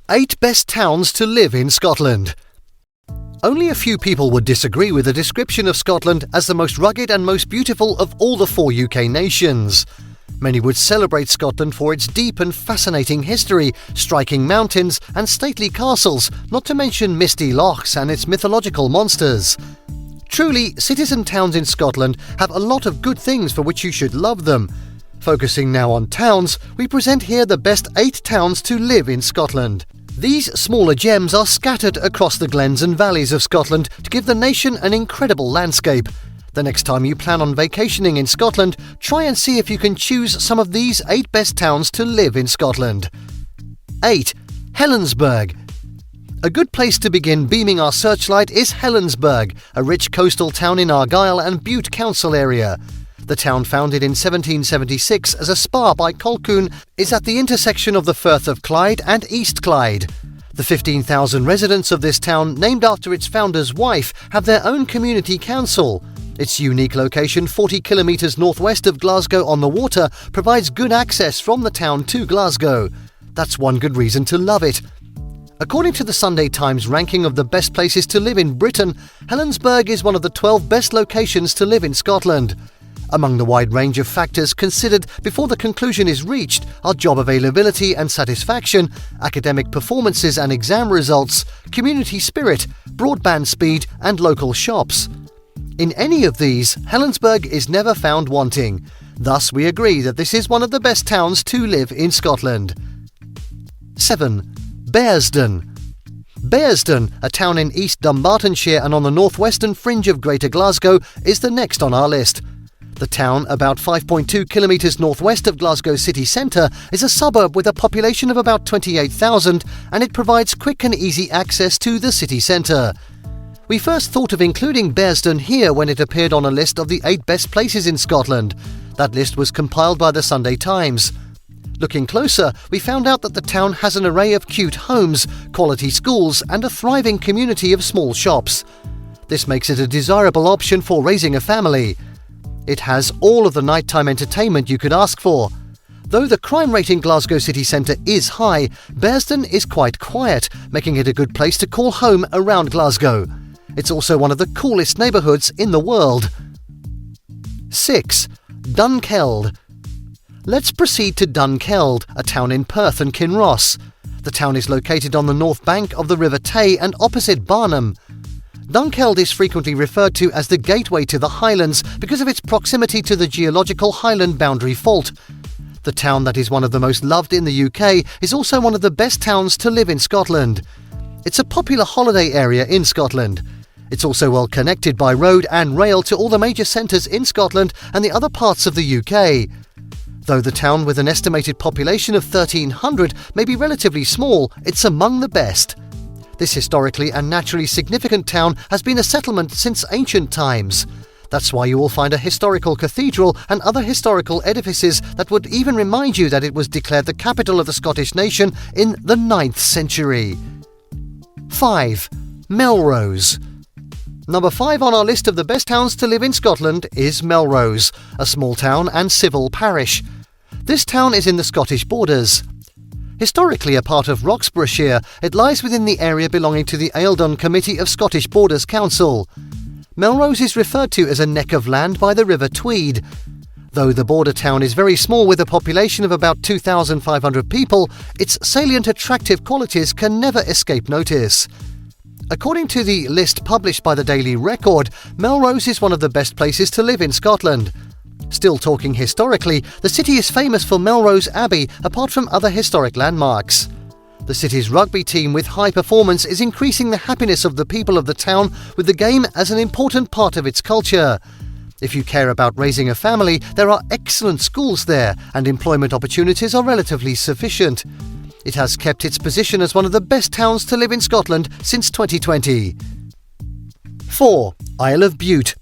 8 best towns to live in Scotland. Only a few people would disagree with the description of Scotland as the most rugged and most beautiful of all the 4 UK nations. Many would celebrate Scotland for its deep and fascinating history, striking mountains and stately castles, not to mention misty lochs and its mythological monsters. Truly, cities and towns in Scotland have a lot of good things for which you should love them. Focusing now on towns, we present here the best 8 towns to live in Scotland. These smaller gems are scattered across the glens and valleys of Scotland to give the nation an incredible landscape. The next time you plan on vacationing in Scotland, try and see if you can choose some of these 8 best towns to live in Scotland. 8. Helensburgh. A good place to begin beaming our searchlight is Helensburgh, a rich coastal town in Argyll and Bute council area. The town, founded in 1776 as a spa by Colquhoun, is at the intersection of the Firth of Clyde and East Clyde. The 15,000 residents of this town, named after its founder's wife, have their own community council. Its unique location, 40 kilometres northwest of Glasgow on the water, provides good access from the town to Glasgow. That's one good reason to love it. According to the Sunday Times ranking of the best places to live in Britain, Helensburgh is one of the 12 best locations to live in Scotland. Among the wide range of factors considered before the conclusion is reached are job availability and satisfaction, academic performances and exam results, community spirit, broadband speed and local shops. In any of these, Helensburgh is never found wanting. Thus, we agree that this is one of the best towns to live in Scotland. 7. Bearsden. Bearsden, a town in East Dunbartonshire and on the northwestern fringe of Greater Glasgow, is the next on our list. The town, about 5.2 kilometres northwest of Glasgow city centre, is a suburb with a population of about 28,000 and it provides quick and easy access to the city centre. We first thought of including Bearsden here when it appeared on a list of the 8 best places in Scotland. That list was compiled by the Sunday Times. Looking closer, we found out that the town has an array of cute homes, quality schools and a thriving community of small shops. This makes it a desirable option for raising a family. It has all of the nighttime entertainment you could ask for. Though the crime rate in Glasgow city centre is high, Bearsden is quite quiet, making it a good place to call home around Glasgow. It's also one of the coolest neighbourhoods in the world. 6. Dunkeld. Let's proceed to Dunkeld, a town in Perth and Kinross. The town is located on the north bank of the River Tay and opposite Barnham. Dunkeld is frequently referred to as the gateway to the Highlands because of its proximity to the geological Highland boundary fault. The town that is one of the most loved in the UK is also one of the best towns to live in Scotland. It's a popular holiday area in Scotland. It's also well connected by road and rail to all the major centres in Scotland and the other parts of the UK. Though the town, with an estimated population of 1,300, may be relatively small, it's among the best. This historically and naturally significant town has been a settlement since ancient times. That's why you will find a historical cathedral and other historical edifices that would even remind you that it was declared the capital of the Scottish nation in the 9th century. 5. Melrose. Number 5 on our list of the best towns to live in Scotland is Melrose, a small town and civil parish. This town is in the Scottish borders. Historically a part of Roxburghshire, it lies within the area belonging to the Eildon Committee of Scottish Borders Council. Melrose is referred to as a neck of land by the River Tweed. Though the border town is very small with a population of about 2,500 people, its salient attractive qualities can never escape notice. According to the list published by the Daily Record, Melrose is one of the best places to live in Scotland. Still talking historically, the city is famous for Melrose Abbey, apart from other historic landmarks. The city's rugby team with high performance is increasing the happiness of the people of the town, with the game as an important part of its culture. If you care about raising a family, there are excellent schools there, and employment opportunities are relatively sufficient. It has kept its position as one of the best towns to live in Scotland since 2020. 4. Isle of Bute.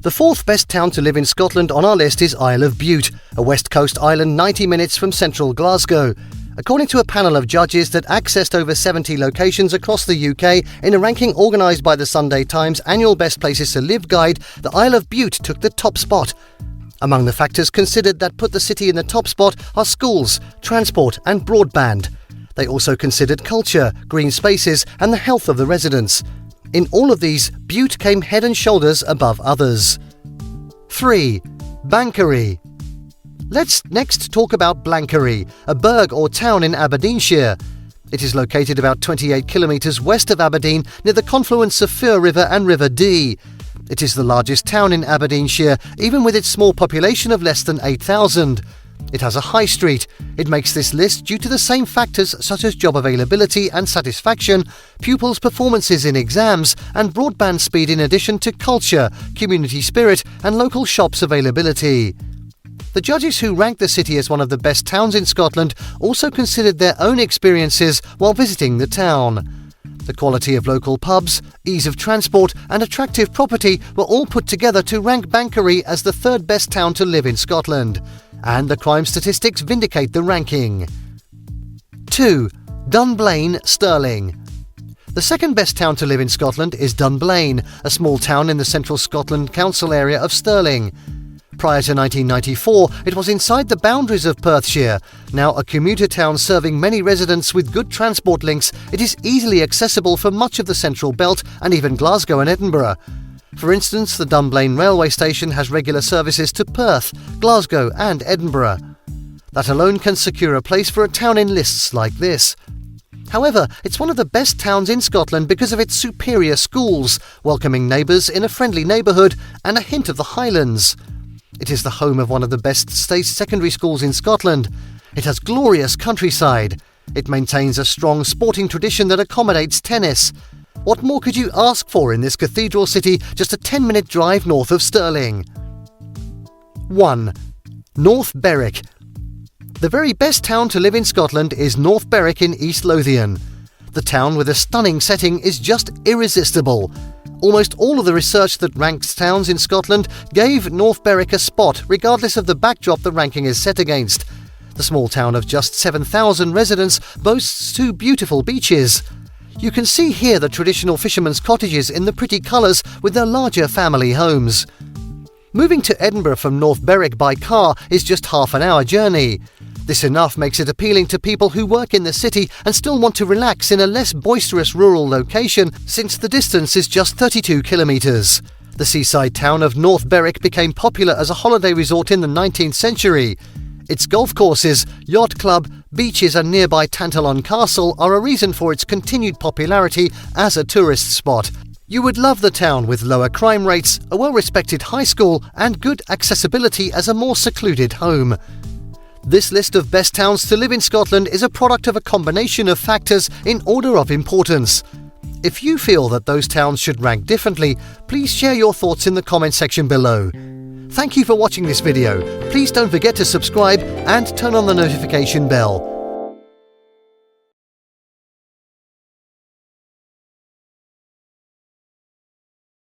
The 4th best town to live in Scotland on our list is Isle of Bute, a west coast island 90 minutes from central Glasgow. According to a panel of judges that accessed over 70 locations across the UK in a ranking organised by the Sunday Times annual Best Places to Live guide, the Isle of Bute took the top spot. Among the factors considered that put the city in the top spot are schools, transport and broadband. They also considered culture, green spaces and the health of the residents. In all of these, Bute came head and shoulders above others. 3. Banchory. Let's next talk about Banchory, a burgh or town in Aberdeenshire. It is located about 28 kilometres west of Aberdeen, near the confluence of Firth River and River Dee. It is the largest town in Aberdeenshire, even with its small population of less than 8,000. It has a high street. It makes this list due to the same factors such as job availability and satisfaction, pupils' performances in exams, and broadband speed, in addition to culture, community spirit, and local shops availability. The judges who ranked the city as one of the best towns in Scotland also considered their own experiences while visiting the town. The quality of local pubs, ease of transport and attractive property were all put together to rank Banchory as the third best town to live in Scotland, and the crime statistics vindicate the ranking. 2. Dunblane, Stirling. The second best town to live in Scotland is Dunblane, a small town in the central Scotland council area of Stirling. Prior to 1994, it was inside the boundaries of Perthshire. Now a commuter town serving many residents with good transport links, it is easily accessible for much of the central belt and even Glasgow and Edinburgh. For instance, the Dunblane railway station has regular services to Perth, Glasgow and Edinburgh. That alone can secure a place for a town in lists like this. However, it's one of the best towns in Scotland because of its superior schools, welcoming neighbours in a friendly neighbourhood and a hint of the Highlands. It is the home of one of the best state secondary schools in Scotland. It has glorious countryside. It maintains a strong sporting tradition that accommodates tennis. What more could you ask for in this cathedral city, just a 10-minute drive north of Stirling? 1. North Berwick. The very best town to live in Scotland is North Berwick in East Lothian. The town, with a stunning setting, is just irresistible. Almost all of the research that ranks towns in Scotland gave North Berwick a spot, regardless of the backdrop the ranking is set against. The small town of just 7,000 residents boasts 2 beautiful beaches. You can see here the traditional fishermen's cottages in the pretty colours with their larger family homes. Moving to Edinburgh from North Berwick by car is just half an hour journey. This enough makes it appealing to people who work in the city and still want to relax in a less boisterous rural location, since the distance is just 32 kilometres. The seaside town of North Berwick became popular as a holiday resort in the 19th century. Its golf courses, yacht club, beaches and nearby Tantallon Castle are a reason for its continued popularity as a tourist spot. You would love the town with lower crime rates, a well-respected high school and good accessibility as a more secluded home. This list of best towns to live in Scotland is a product of a combination of factors in order of importance. If you feel that those towns should rank differently, please share your thoughts in the comment section below. Thank you for watching this video. Please don't forget to subscribe and turn on the notification bell.